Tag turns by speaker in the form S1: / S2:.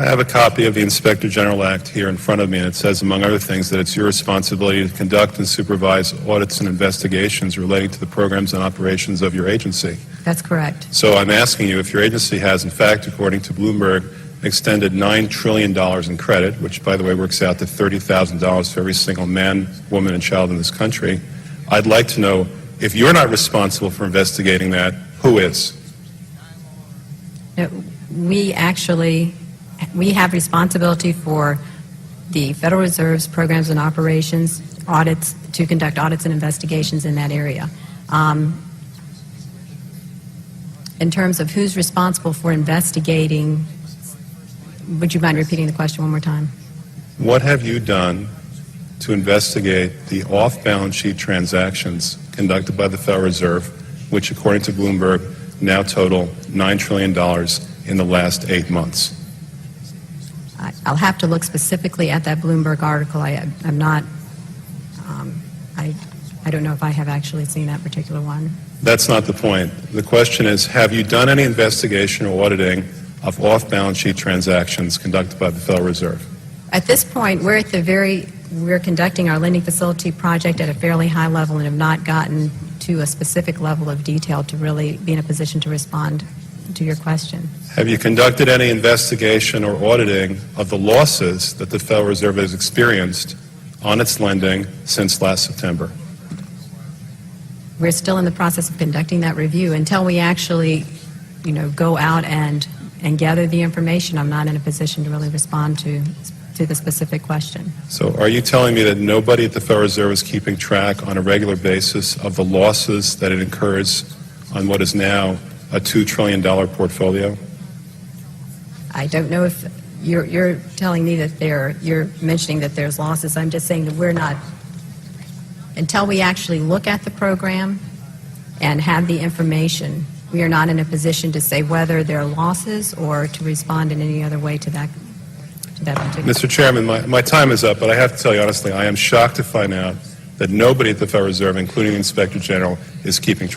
S1: have a copy of the Inspector General Act here in front of me, and it says, among other things, that it's your responsibility to conduct and supervise audits and investigations relating to the programs and operations of your agency.
S2: That's correct.
S1: So I'm asking you if your agency has, in fact, according to Bloomberg, extended $9 trillion in credit, which, by the way, works out to $30,000 for every single man, woman, and child in this country. I'd like to know, if you're not responsible for investigating that, who is?
S2: We have responsibility for the Federal Reserve's programs and operations, audits, to conduct audits and investigations in that area. In terms of who's responsible for investigating, would you mind repeating the question one more time?
S1: What have you done to investigate the off-balance sheet transactions conducted by the Federal Reserve, which, according to Bloomberg, now total $9 trillion in the last 8 months?
S2: I'll have to look specifically at that Bloomberg article. I'm not, I don't know if I have actually seen that particular one.
S1: That's not the point. The question is, have you done any investigation or auditing of off-balance sheet transactions conducted by the Federal Reserve?
S2: At this point, we're conducting our lending facility project at a fairly high level and have not gotten to a specific level of detail to really be in a position to respond to your question.
S1: Have you conducted any investigation or auditing of the losses that the Federal Reserve has experienced on its lending since last September?
S2: We're still in the process of conducting that review. Until we actually, go out and gather the information, I'm not in a position to really respond to the specific question.
S1: So are you telling me that nobody at the Federal Reserve is keeping track on a regular basis of the losses that it incurs on what is now a $2 trillion portfolio?
S2: I don't know if you're telling me that you're mentioning that there's losses. I'm just saying that we're not, until we actually look at the program and have the information, we are not in a position to say whether there are losses or to respond in any other way to that particular.
S1: Mr. Chairman, my time is up, but I have to tell you honestly, I am shocked to find out that nobody at the Federal Reserve, including the Inspector General, is keeping track.